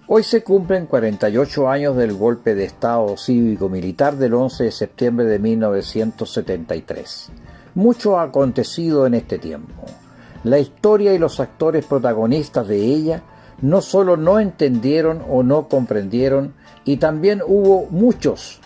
Hoy se cumplen 48 años del golpe de Estado cívico-militar del 11 de septiembre de 1973. Mucho ha acontecido en este tiempo. La historia y los actores protagonistas de ella no solo no entendieron o no comprendieron, y también hubo muchos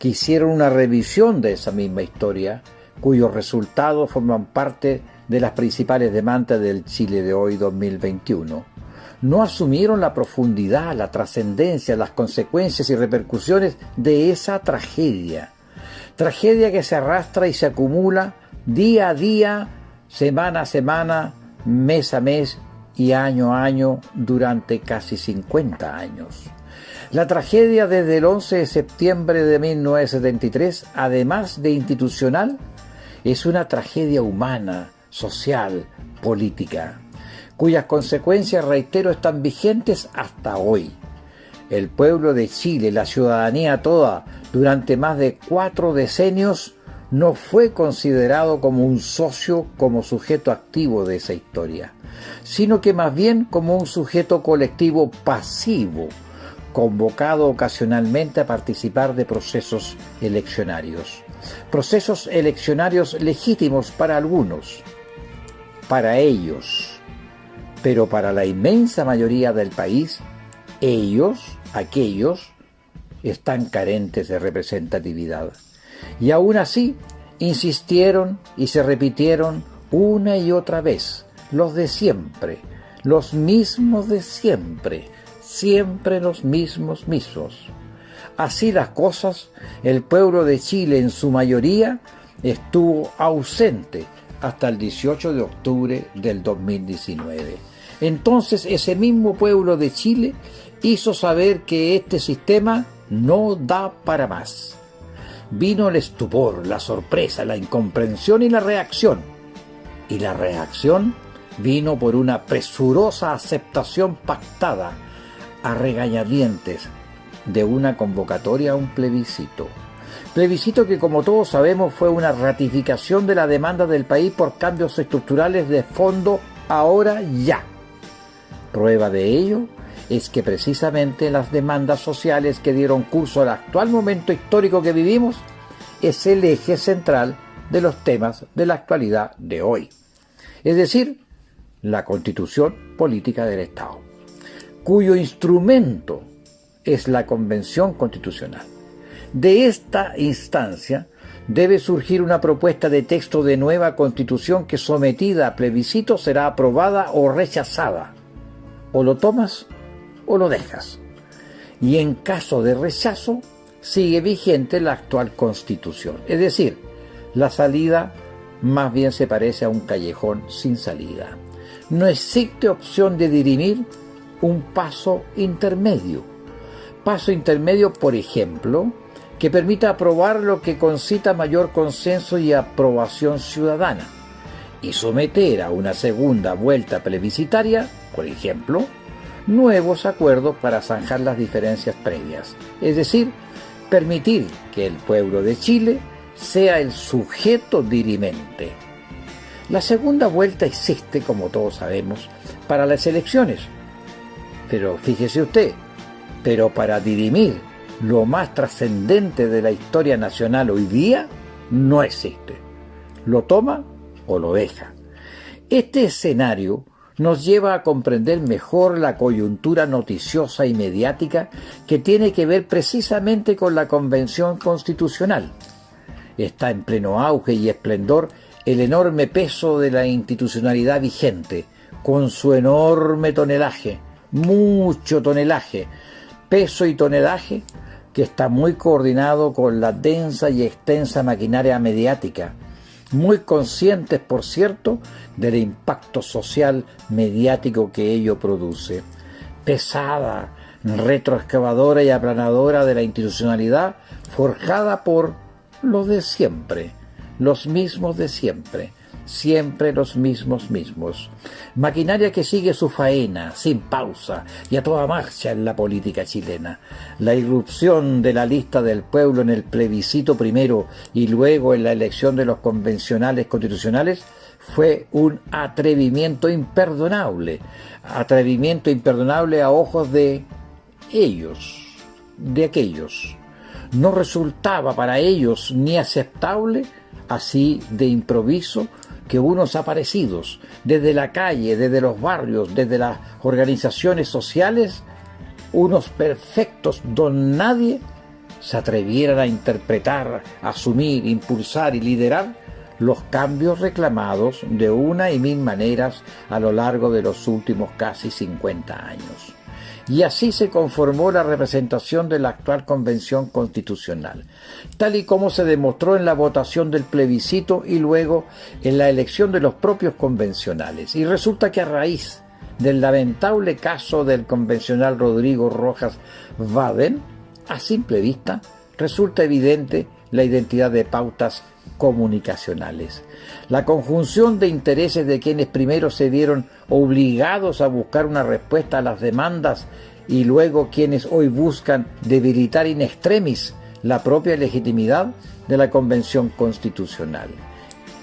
que hicieron una revisión de esa misma historia, cuyos resultados forman parte de las principales demandas del Chile de hoy 2021. No asumieron la profundidad, la trascendencia, las consecuencias y repercusiones de esa tragedia. Tragedia que se arrastra y se acumula día a día, semana a semana, mes a mes y año a año durante casi 50 años. La tragedia desde el 11 de septiembre de 1973, además de institucional, es una tragedia humana, social, política, cuyas consecuencias, reitero, están vigentes hasta hoy. El pueblo de Chile, la ciudadanía toda, durante más de 4 decenios, no fue considerado como un socio, como sujeto activo de esa historia, sino que más bien como un sujeto colectivo pasivo, convocado ocasionalmente a participar de procesos eleccionarios legítimos para algunos, para ellos, pero para la inmensa mayoría del país, aquellos, están carentes de representatividad. Y aún así, insistieron y se repitieron una y otra vez, los de siempre, los mismos de siempre, siempre los mismos. Así las cosas, el pueblo de Chile en su mayoría estuvo ausente hasta el 18 de octubre del 2019. Entonces ese mismo pueblo de Chile hizo saber que este sistema no da para más. Vino el estupor, la sorpresa, la incomprensión y la reacción. Y la reacción vino por una presurosa aceptación pactada a regañadientes de una convocatoria a un plebiscito. Plebiscito que, como todos sabemos, fue una ratificación de la demanda del país por cambios estructurales de fondo ahora ya. Prueba de ello es que precisamente las demandas sociales que dieron curso al actual momento histórico que vivimos es el eje central de los temas de la actualidad de hoy. Es decir, la Constitución Política del Estado, cuyo instrumento es la Convención Constitucional. De esta instancia debe surgir una propuesta de texto de nueva Constitución que, sometida a plebiscito, será aprobada o rechazada. O lo tomas o lo dejas. Y en caso de rechazo, sigue vigente la actual Constitución. Es decir, la salida más bien se parece a un callejón sin salida. No existe opción de dirimir un paso intermedio. Paso intermedio, por ejemplo, que permita aprobar lo que concita mayor consenso y aprobación ciudadana, y someter a una segunda vuelta plebiscitaria, por ejemplo, nuevos acuerdos para zanjar las diferencias previas. Es decir, permitir que el pueblo de Chile sea el sujeto dirimente. La segunda vuelta existe, como todos sabemos, para las elecciones. Pero fíjese usted, para dirimir lo más trascendente de la historia nacional hoy día, no existe. Lo toma o lo deja. Este escenario nos lleva a comprender mejor la coyuntura noticiosa y mediática que tiene que ver precisamente con la Convención Constitucional. Está en pleno auge y esplendor el enorme peso de la institucionalidad vigente, con su enorme tonelaje, mucho tonelaje, peso y tonelaje que está muy coordinado con la densa y extensa maquinaria mediática, muy conscientes, por cierto, del impacto social mediático que ello produce. Pesada, retroexcavadora y aplanadora de la institucionalidad forjada por los de siempre, los mismos de siempre, siempre los mismos. Maquinaria que sigue su faena, sin pausa y a toda marcha en la política chilena. La irrupción de la lista del pueblo en el plebiscito primero y luego en la elección de los convencionales constitucionales fue un atrevimiento imperdonable a ojos de ellos, de aquellos. No resultaba para ellos ni aceptable, así de improviso, que unos aparecidos, desde la calle, desde los barrios, desde las organizaciones sociales, unos perfectos don nadie, se atrevieran a interpretar, asumir, impulsar y liderar los cambios reclamados de una y mil maneras a lo largo de los últimos casi 50 años. Y así se conformó la representación de la actual Convención Constitucional, tal y como se demostró en la votación del plebiscito y luego en la elección de los propios convencionales. Y resulta que a raíz del lamentable caso del convencional Rodrigo Rojas Vaden, a simple vista resulta evidente la identidad de pautas comunicacionales. La conjunción de intereses de quienes primero se vieron obligados a buscar una respuesta a las demandas y luego quienes hoy buscan debilitar in extremis la propia legitimidad de la Convención Constitucional.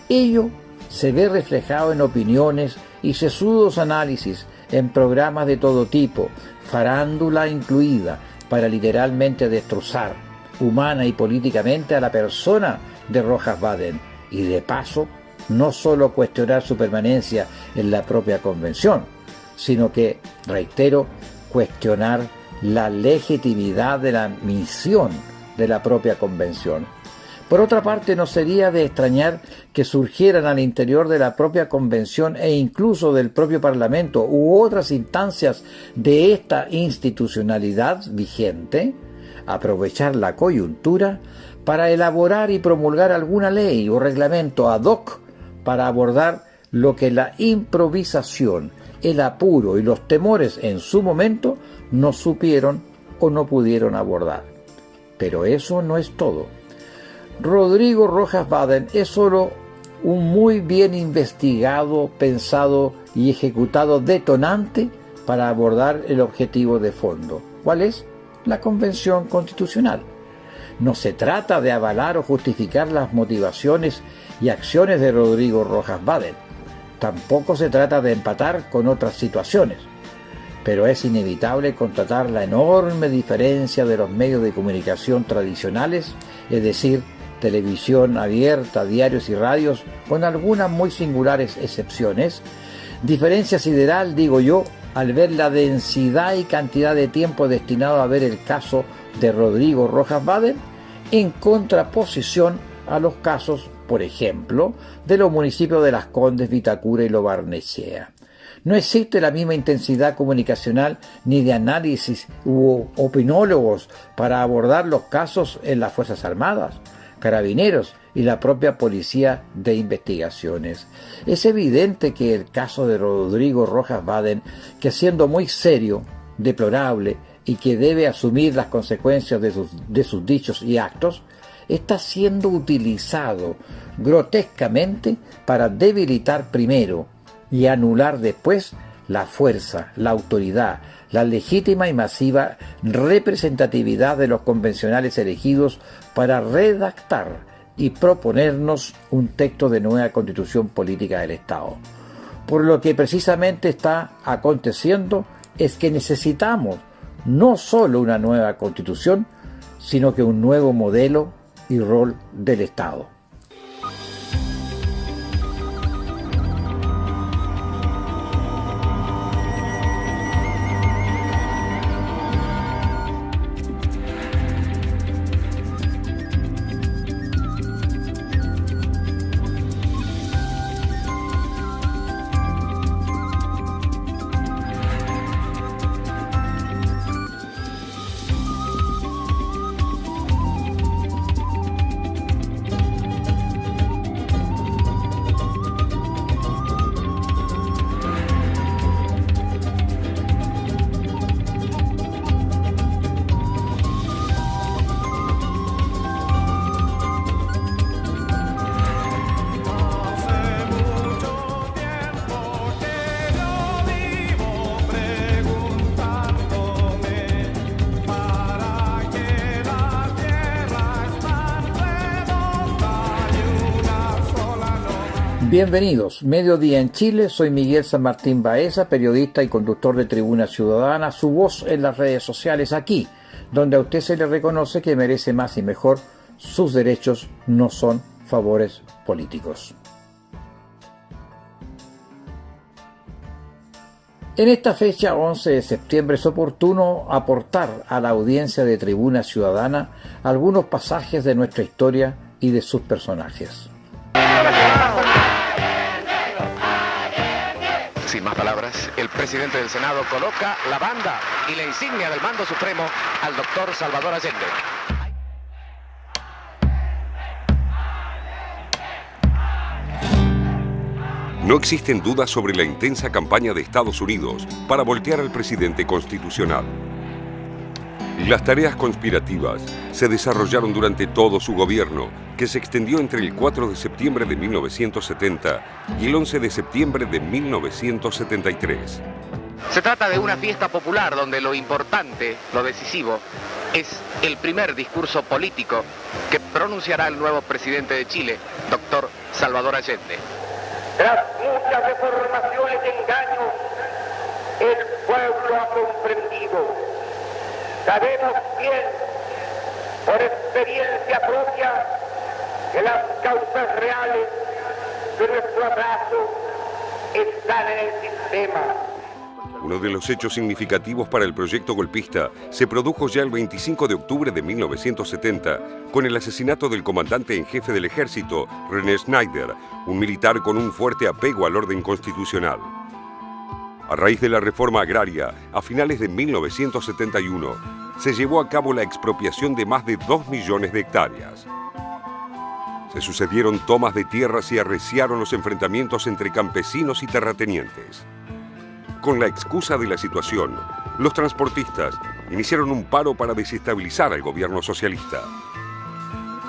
Ello se ve reflejado en opiniones y sesudos análisis en programas de todo tipo, farándula incluida, para literalmente destrozar humana y políticamente a la persona de Rojas Vaden y de paso no solo cuestionar su permanencia en la propia convención, sino que, reitero, cuestionar la legitimidad de la misión de la propia convención. Por otra parte, no sería de extrañar que surgieran al interior de la propia convención e incluso del propio Parlamento u otras instancias de esta institucionalidad vigente, aprovechar la coyuntura para elaborar y promulgar alguna ley o reglamento ad hoc para abordar lo que la improvisación, el apuro y los temores en su momento no supieron o no pudieron abordar. Pero eso no es todo. Rodrigo Rojas Vaden es solo un muy bien investigado, pensado y ejecutado detonante para abordar el objetivo de fondo. ¿Cuál es? La Convención Constitucional. No se trata de avalar o justificar las motivaciones y acciones de Rodrigo Rojas Vaden. Tampoco se trata de empatar con otras situaciones. Pero es inevitable constatar la enorme diferencia de los medios de comunicación tradicionales, es decir, televisión abierta, diarios y radios, con algunas muy singulares excepciones. Diferencia sideral, digo yo, al ver la densidad y cantidad de tiempo destinado a ver el caso de Rodrigo Rojas Vaden, en contraposición a los casos, por ejemplo, de los municipios de Las Condes, Vitacura y Lo Barnechea. No existe la misma intensidad comunicacional ni de análisis u opinólogos para abordar los casos en las Fuerzas Armadas, Carabineros y la propia Policía de Investigaciones. Es evidente que el caso de Rodrigo Rojas Vaden, que siendo muy serio, deplorable y que debe asumir las consecuencias de sus dichos y actos, está siendo utilizado grotescamente para debilitar primero y anular después la fuerza, la autoridad, la legítima y masiva representatividad de los convencionales elegidos para redactar y proponernos un texto de nueva constitución política del Estado. Por lo que precisamente está aconteciendo es que necesitamos no solo una nueva constitución, sino que un nuevo modelo y rol del Estado. Bienvenidos, Mediodía en Chile, soy Miguel San Martín Baeza, periodista y conductor de Tribuna Ciudadana, su voz en las redes sociales aquí, donde a usted se le reconoce que merece más y mejor, sus derechos no son favores políticos. En esta fecha, 11 de septiembre, es oportuno aportar a la audiencia de Tribuna Ciudadana algunos pasajes de nuestra historia y de sus personajes. Sin más palabras, el presidente del Senado coloca la banda y la insignia del mando supremo al doctor Salvador Allende. No existen dudas sobre la intensa campaña de Estados Unidos para voltear al presidente constitucional. Las tareas conspirativas se desarrollaron durante todo su gobierno, que se extendió entre el 4 de septiembre de 1970 y el 11 de septiembre de 1973. Se trata de una fiesta popular donde lo importante, lo decisivo, es el primer discurso político que pronunciará el nuevo presidente de Chile, doctor Salvador Allende. Tras muchas deformaciones y engaños, el pueblo ha comprendido. Sabemos bien, por experiencia propia, que las causas reales de nuestro atraso están en el sistema. Uno de los hechos significativos para el proyecto golpista se produjo ya el 25 de octubre de 1970 con el asesinato del comandante en jefe del ejército, René Schneider, un militar con un fuerte apego al orden constitucional. A raíz de la reforma agraria, a finales de 1971, se llevó a cabo la expropiación de más de 2 millones de hectáreas. Se sucedieron tomas de tierras y arreciaron los enfrentamientos entre campesinos y terratenientes. Con la excusa de la situación, los transportistas iniciaron un paro para desestabilizar al gobierno socialista.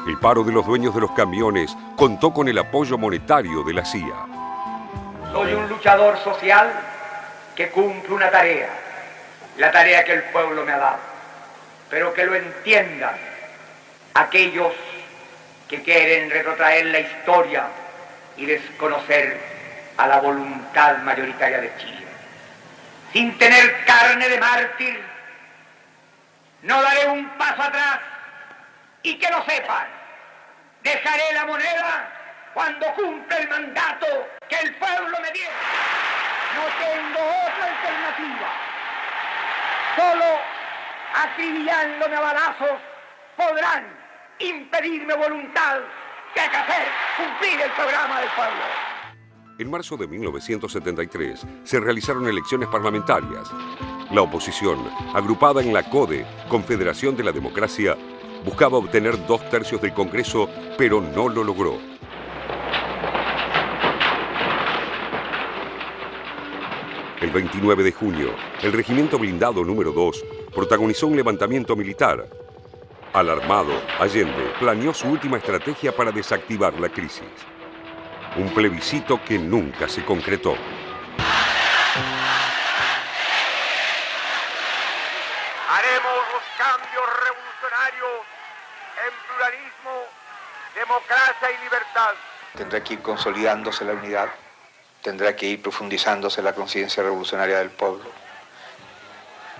El paro de los dueños de los camiones contó con el apoyo monetario de la CIA. Soy un luchador social que cumple una tarea, la tarea que el pueblo me ha dado, pero que lo entiendan aquellos que quieren retrotraer la historia y desconocer a la voluntad mayoritaria de Chile. Sin tener carne de mártir, no daré un paso atrás y que lo sepan, dejaré la moneda cuando cumpla el mandato que el pueblo me dio. No tengo otra alternativa. Solo acribillándome a balazos podrán impedirme voluntad de hacer cumplir el programa del pueblo. En marzo de 1973 se realizaron elecciones parlamentarias. La oposición, agrupada en la CODE, Confederación de la Democracia, buscaba obtener 2/3 del Congreso, pero no lo logró. El 29 de junio, el Regimiento Blindado número 2 protagonizó un levantamiento militar. Alarmado, Allende planeó su última estrategia para desactivar la crisis. Un plebiscito que nunca se concretó. Haremos los cambios revolucionarios en pluralismo, democracia y libertad. Tendrá que ir consolidándose la unidad, tendrá que ir profundizándose la conciencia revolucionaria del pueblo.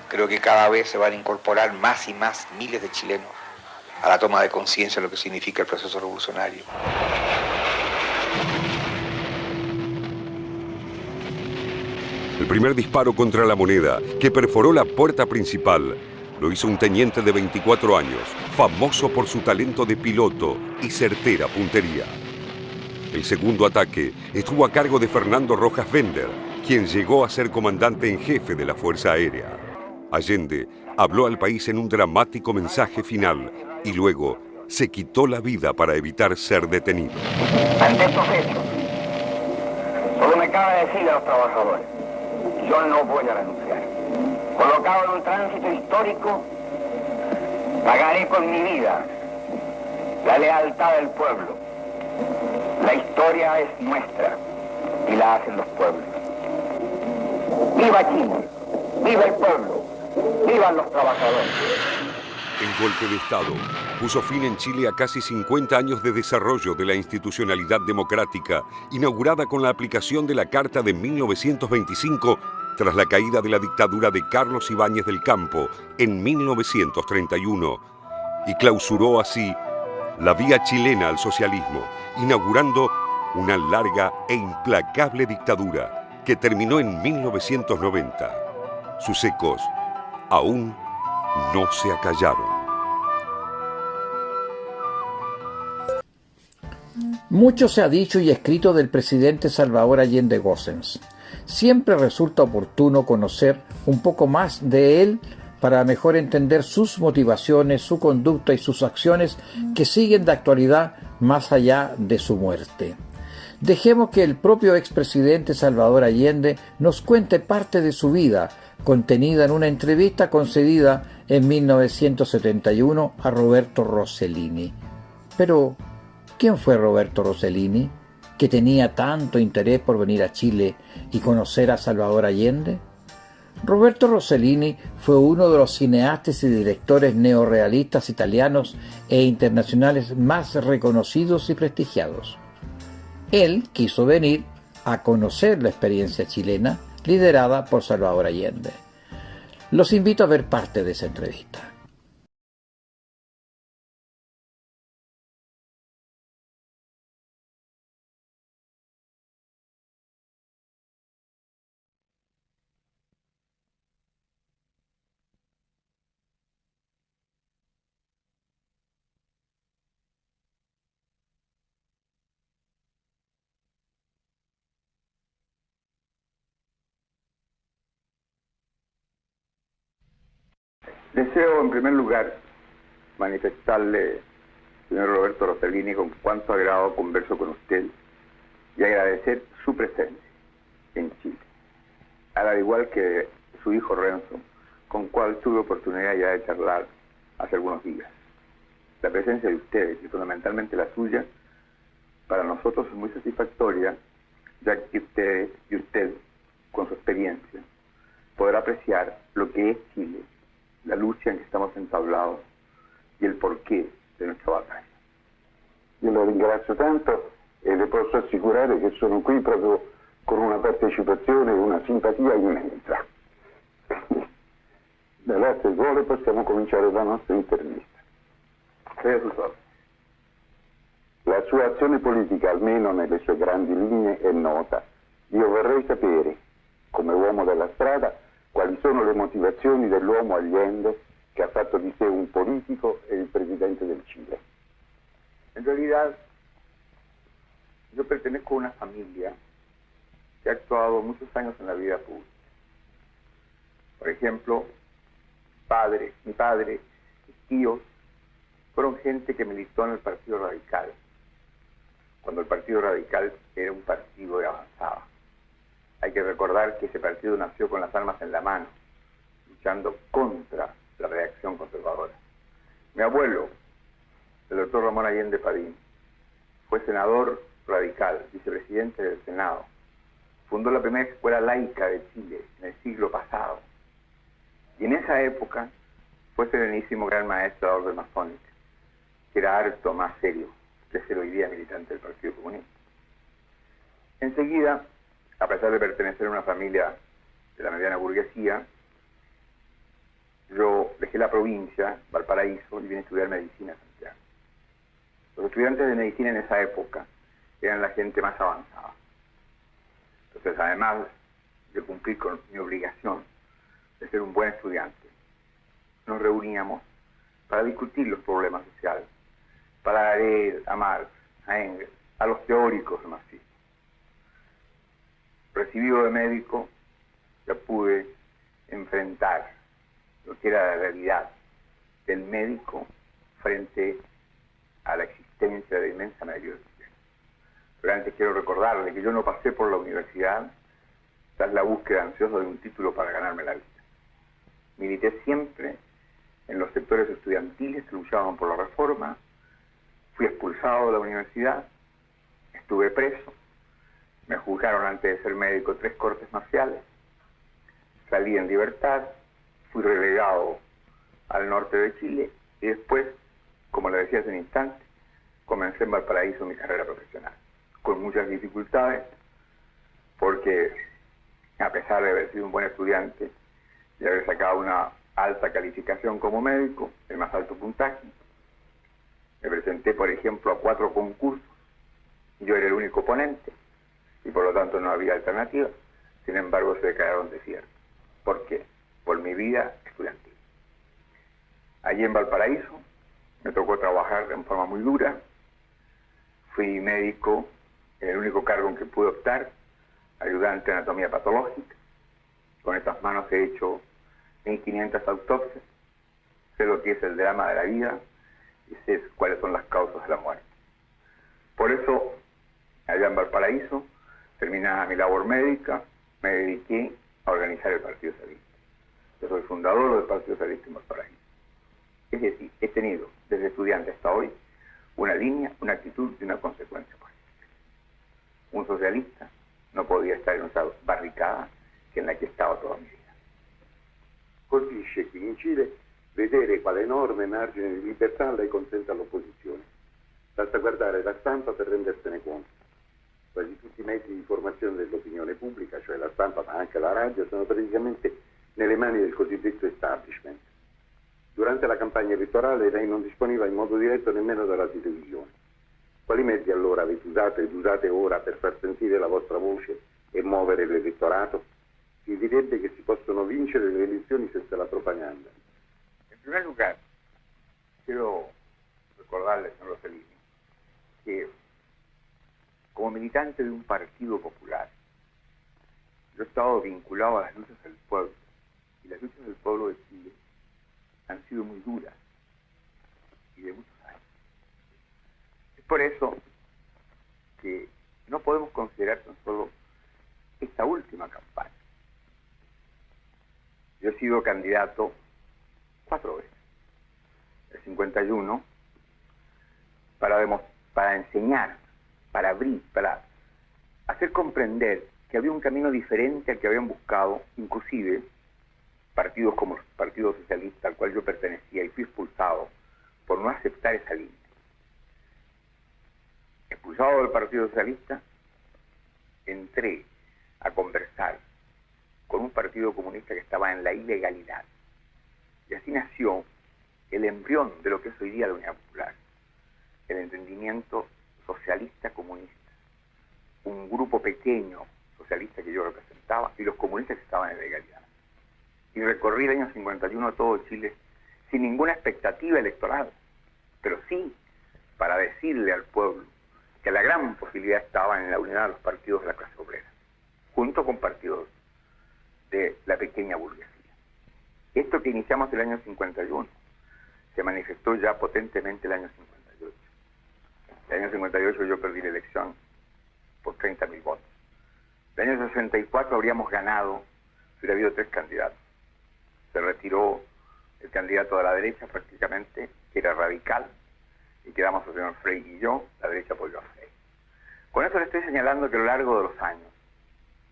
Creo que cada vez se van a incorporar más y más miles de chilenos a la toma de conciencia de lo que significa el proceso revolucionario. El primer disparo contra la moneda, que perforó la puerta principal, lo hizo un teniente de 24 años, famoso por su talento de piloto y certera puntería. El segundo ataque estuvo a cargo de Fernando Rojas Bender, quien llegó a ser comandante en jefe de la Fuerza Aérea. Allende habló al país en un dramático mensaje final y luego se quitó la vida para evitar ser detenido. Ante estos hechos, solo me cabe decirle a los trabajadores, yo no voy a renunciar. Colocado en un tránsito histórico, pagaré con mi vida la lealtad del pueblo. La historia es nuestra y la hacen los pueblos. ¡Viva Chile! ¡Viva el pueblo! ¡Vivan los trabajadores! El golpe de Estado puso fin en Chile a casi 50 años de desarrollo de la institucionalidad democrática, inaugurada con la aplicación de la Carta de 1925 tras la caída de la dictadura de Carlos Ibáñez del Campo en 1931, y clausuró así la vía chilena al socialismo, inaugurando una larga e implacable dictadura que terminó en 1990. Sus ecos aún no se acallaron. Mucho se ha dicho y escrito del presidente Salvador Allende Gossens. Siempre resulta oportuno conocer un poco más de él para mejor entender sus motivaciones, su conducta y sus acciones que siguen de actualidad más allá de su muerte. Dejemos que el propio expresidente Salvador Allende nos cuente parte de su vida, contenida en una entrevista concedida en 1971 a Roberto Rossellini. Pero, ¿quién fue Roberto Rossellini, que tenía tanto interés por venir a Chile y conocer a Salvador Allende? Roberto Rossellini fue uno de los cineastas y directores neorrealistas italianos e internacionales más reconocidos y prestigiados. Él quiso venir a conocer la experiencia chilena liderada por Salvador Allende. Los invito a ver parte de esa entrevista. Deseo, en primer lugar, manifestarle, señor Roberto Rossellini, con cuánto agrado converso con usted y agradecer su presencia en Chile, al igual que su hijo Renzo, con cual tuve oportunidad ya de charlar hace algunos días. La presencia de ustedes, y fundamentalmente la suya, para nosotros es muy satisfactoria, ya que usted, con su experiencia, podrá apreciar lo que es Chile, la lucha en que estamos entablados y il porqué di nuestra battaglia. Io lo ringrazio tanto e le posso assicurare che sono qui proprio con una partecipazione e una simpatia immensa. Beh, se vuole possiamo cominciare la nostra intervista. La sua azione politica, almeno nelle sue grandi linee, è nota. Io vorrei sapere, come uomo della strada, quali sono le motivazioni dell'uomo Allende che ha fatto di sé un politico e il presidente del Chile. En realidad, yo pertenezco a una familia que ha actuado muchos años en la vida pública. Por ejemplo, mi padre, mis tíos, fueron gente que militó en el Partido Radical, cuando el Partido Radical era un partido de avanzada. Hay que recordar que ese partido nació con las armas en la mano, luchando contra la reacción conservadora. Mi abuelo, el doctor Ramón Allende Padín, fue senador radical, vicepresidente del Senado. Fundó la primera escuela laica de Chile en el siglo pasado. Y en esa época fue serenísimo gran maestro de la orden masónica, que era harto más serio que ser hoy día militante del Partido Comunista. Enseguida, a pesar de pertenecer a una familia de la mediana burguesía, yo dejé la provincia, Valparaíso, y vine a estudiar medicina a Santiago. Los estudiantes de medicina en esa época eran la gente más avanzada. Entonces, además de cumplir con mi obligación de ser un buen estudiante, nos reuníamos para discutir los problemas sociales, para leer a Marx, a Engels, a los teóricos del marxismo. Recibido de médico, ya pude enfrentar lo que era la realidad del médico frente a la existencia de la inmensa mayoría de los chilenos. Pero antes quiero recordarle que yo no pasé por la universidad tras la búsqueda ansiosa de un título para ganarme la vida. Milité siempre en los sectores estudiantiles que luchaban por la reforma, fui expulsado de la universidad, estuve preso, me juzgaron antes de ser médico 3 cortes marciales, salí en libertad, fui relegado al norte de Chile Y después, como le decía hace un instante, comencé en Valparaíso mi carrera profesional, con muchas dificultades, porque a pesar de haber sido un buen estudiante y haber sacado una alta calificación como médico, el más alto puntaje, me presenté, por ejemplo, a 4 concursos, yo era el único ponente, y por lo tanto no había alternativa. Sin embargo, se declararon desiertos. ¿Por qué? Por mi vida estudiantil. Allí en Valparaíso me tocó trabajar en forma muy dura. Fui médico en el único cargo en que pude optar, ayudante en anatomía patológica. Con estas manos he hecho 1500 autopsias, sé lo que es el drama de la vida y sé cuáles son las causas de la muerte. Por eso, allá en Valparaíso, terminada mi labor médica, me dediqué a organizar el Partido Socialista. Yo soy fundador del Partido Socialista en Valparaíso. Es decir, he tenido, desde estudiante hasta hoy, una línea, una actitud y una consecuencia política. Un socialista no podía estar en una barricada che in la che stava toda la mia vita. Colpisce qui in Cile vedere quale enorme margine di libertà lei consente all'opposizione. Basta guardare la stampa per rendersene conto. Quasi tutti i mezzi di informazione dell'opinione pubblica, cioè la stampa ma anche la radio, sono praticamente nelle mani del cosiddetto establishment. Durante la campagna elettorale lei non disponeva in modo diretto nemmeno della televisione. Quali mezzi allora avete usato ed usate ora per far sentire la vostra voce e muovere l'elettorato? Si direbbe che si possono vincere le elezioni senza la propaganda. En primer lugar, quiero recordarle, señor Rossellini, que como militante de un partido popular, yo he estado vinculado a las luchas del pueblo, y las luchas del pueblo de Chile han sido muy duras y de muchos años. Es por eso que no podemos considerar tan solo esta última campaña. Yo he sido candidato 4 veces. El 51, para enseñar, para abrir, para hacer comprender que había un camino diferente al que habían buscado, inclusive partidos como el Partido Socialista, al cual yo pertenecía y fui expulsado por no aceptar esa línea. Expulsado del Partido Socialista, entré a conversar con un partido comunista que estaba en la ilegalidad. Y así nació el embrión de lo que es hoy día la Unidad Popular, el entendimiento socialista comunista, un grupo pequeño socialista que yo representaba y los comunistas que estaban en legalidad. Y recorrí el año 51 todo Chile sin ninguna expectativa electoral, pero sí para decirle al pueblo que la gran posibilidad estaba en la unidad de los partidos de la clase obrera, junto con partidos de la pequeña burguesía. Esto que iniciamos el año 51 se manifestó ya potentemente el año 58. El año 58 yo perdí la elección por 30.000 votos. El año 64 habríamos ganado si hubiera habido 3 candidatos. Se retiró el candidato de la derecha prácticamente, que era radical, y quedamos el señor Frey y yo, la derecha apoyó a Frey. Con eso le estoy señalando que a lo largo de los años,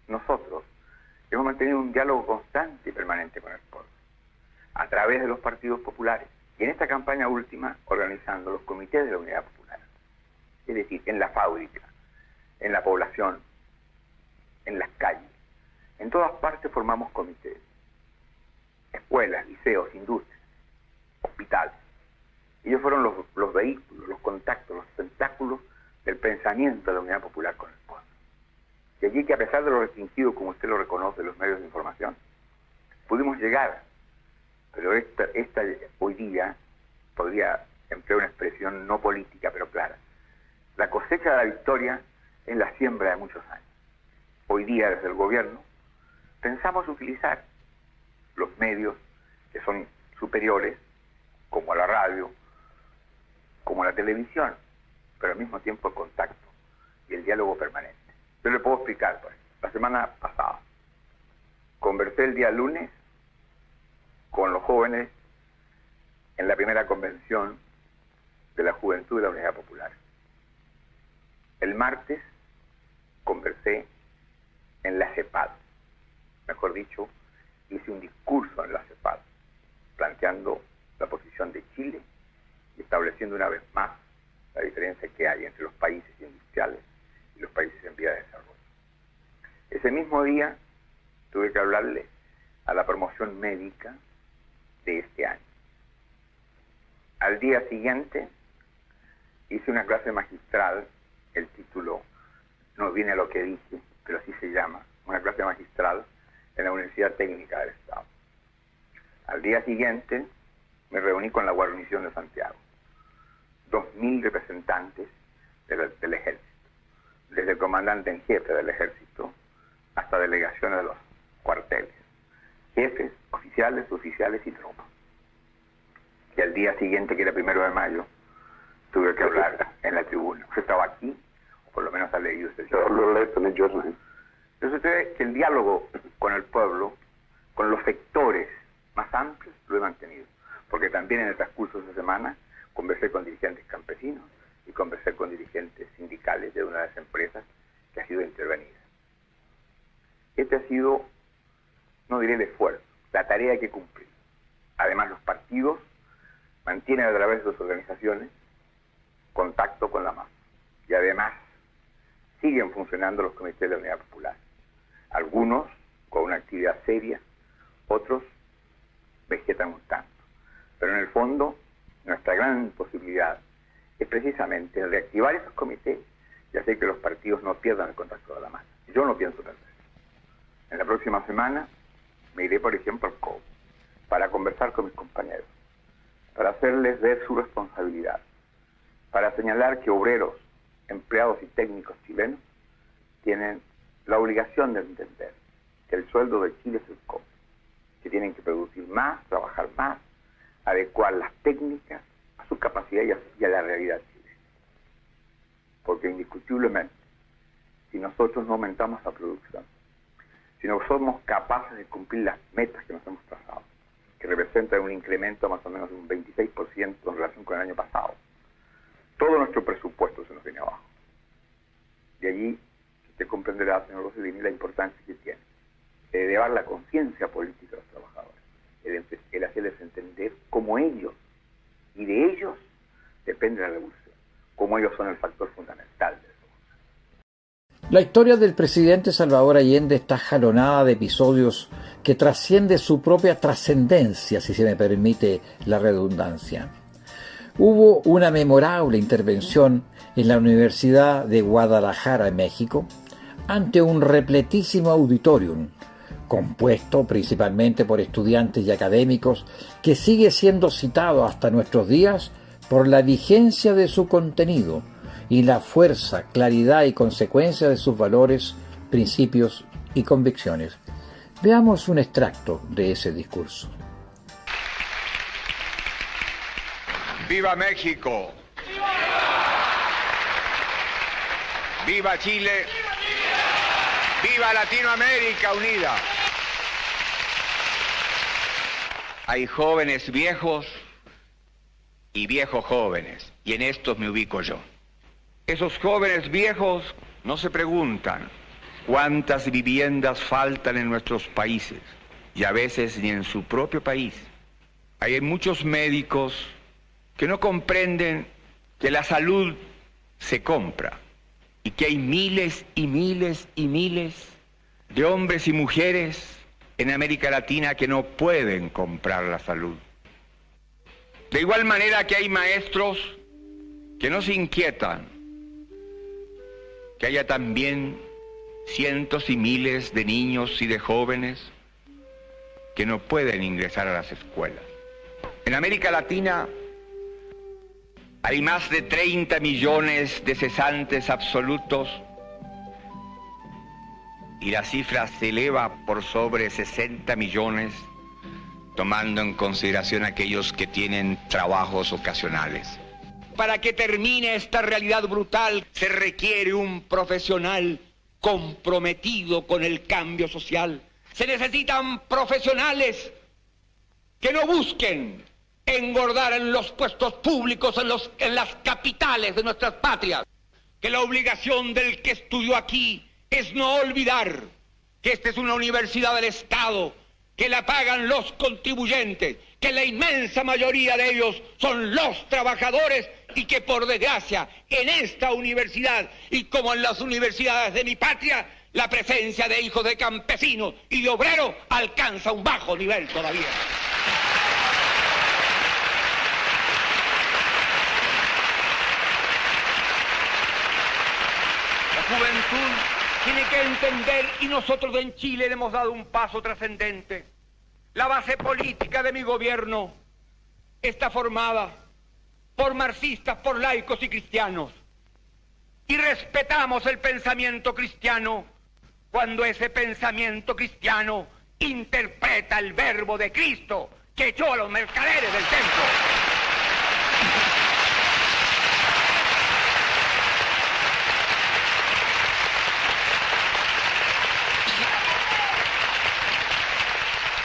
nosotros hemos mantenido un diálogo constante y permanente con el pueblo, a través de los partidos populares, y en esta campaña última, organizando los comités de la Unidad Popular. Es decir, en la fábrica, en la población, en las calles, en todas partes formamos comités. Escuelas, liceos, industrias, hospitales. Ellos fueron los vehículos, los contactos, los tentáculos del pensamiento de la Unidad Popular con el pueblo. Y allí que a pesar de lo restringido, como usted lo reconoce, los medios de información, pudimos llegar. Pero esta hoy día podría emplear una expresión no política, pero clara. La cosecha de la victoria es la siembra de muchos años. Hoy día, desde el gobierno, pensamos utilizar los medios que son superiores, como la radio, como la televisión, pero al mismo tiempo el contacto y el diálogo permanente. Yo le puedo explicar, pues, la semana pasada conversé el día lunes con los jóvenes en la primera convención de la Juventud de la Unidad Popular. El martes conversé en la CEPAD, mejor dicho, hice un discurso en la CEPAD, planteando la posición de Chile y estableciendo una vez más la diferencia que hay entre los países industriales y los países en vía de desarrollo. Ese mismo día tuve que hablarle a la promoción médica de este año. Al día siguiente hice una clase magistral, el título no viene a lo que dije, pero así se llama, una clase magistral en la Universidad Técnica del Estado. Al día siguiente me reuní con la guarnición de Santiago, 2.000 representantes del ejército, desde el comandante en jefe del ejército hasta delegaciones de los cuarteles, jefes, oficiales, suboficiales y tropas. Y al día siguiente, que era 1 de mayo, tuve que hablar en la tribuna. Usted estaba aquí, o por lo menos ha leído este jornal. L'ho letto nel giornale. Entonces usted ve que el diálogo con el pueblo, con los sectores más amplios, lo he mantenido. Porque también en el transcurso de esa semana conversé con dirigentes campesinos y conversé con dirigentes sindicales de una de las empresas que ha sido intervenida. Este ha sido, no diré el esfuerzo, la tarea que cumplir. Además, los partidos mantienen a través de sus organizaciones contacto con la masa. Y además, siguen funcionando los comités de la Unidad Popular. Algunos con una actividad seria, otros vegetan un tanto. Pero en el fondo, nuestra gran posibilidad es precisamente reactivar esos comités y hacer que los partidos no pierdan el contacto de la masa. Yo no pienso perder. En la próxima semana me iré, por ejemplo, al COB para conversar con mis compañeros, para hacerles ver su responsabilidad, para señalar que obreros, empleados y técnicos chilenos tienen la obligación de entender que el sueldo de Chile es el COB, que tienen que producir más, trabajar más, adecuar las técnicas a su capacidad y a la realidad chilena. Porque indiscutiblemente, si nosotros no aumentamos la producción, si no somos capaces de cumplir las metas que nos hemos trazado, que representan un incremento más o menos de un 26% en relación con el año pasado, todo nuestro presupuesto se nos viene abajo. De allí, usted comprenderá, señor Rossellini, la importancia que tiene de elevar la conciencia política de los trabajadores, el hacerles entender cómo ellos, y de ellos, depende la revolución, cómo ellos son el factor fundamental de eso. La historia del presidente Salvador Allende está jalonada de episodios que trasciende su propia trascendencia, si se me permite la redundancia. Hubo una memorable intervención en la Universidad de Guadalajara, en México, ante un repletísimo auditorium, compuesto principalmente por estudiantes y académicos, que sigue siendo citado hasta nuestros días por la vigencia de su contenido y la fuerza, claridad y consecuencia de sus valores, principios y convicciones. Veamos un extracto de ese discurso. ¡Viva México! ¡Viva Chile! ¡Viva Latinoamérica unida! Hay jóvenes viejos y viejos jóvenes, y en estos me ubico yo. Esos jóvenes viejos no se preguntan cuántas viviendas faltan en nuestros países, y a veces ni en su propio país. Hay muchos médicos que no comprenden que la salud se compra y que hay miles y miles y miles de hombres y mujeres en América Latina que no pueden comprar la salud. De igual manera que hay maestros que no se inquietan que haya también cientos y miles de niños y de jóvenes que no pueden ingresar a las escuelas. En América Latina hay más de 30 millones de cesantes absolutos y la cifra se eleva por sobre 60 millones, tomando en consideración aquellos que tienen trabajos ocasionales. Para que termine esta realidad brutal se requiere un profesional comprometido con el cambio social. Se necesitan profesionales que no busquen engordar en los puestos públicos, en las capitales de nuestras patrias. Que la obligación del que estudió aquí es no olvidar que esta es una universidad del Estado que la pagan los contribuyentes, que la inmensa mayoría de ellos son los trabajadores y que por desgracia en esta universidad y como en las universidades de mi patria, la presencia de hijos de campesinos y de obreros alcanza un bajo nivel todavía. La juventud tiene que entender, y nosotros en Chile le hemos dado un paso trascendente. La base política de mi gobierno está formada por marxistas, por laicos y cristianos. Y respetamos el pensamiento cristiano cuando ese pensamiento cristiano interpreta el verbo de Cristo que echó a los mercaderes del templo.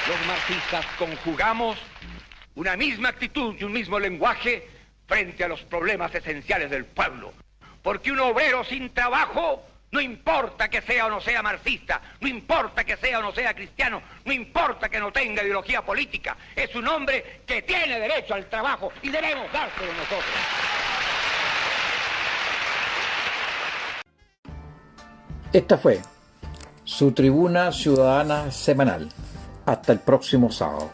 Los marxistas conjugamos una misma actitud y un mismo lenguaje frente a los problemas esenciales del pueblo. Porque un obrero sin trabajo, no importa que sea o no sea marxista, no importa que sea o no sea cristiano, no importa que no tenga ideología política, es un hombre que tiene derecho al trabajo y debemos dárselo nosotros. Esta fue su Tribuna Ciudadana Semanal. Hasta el próximo sábado.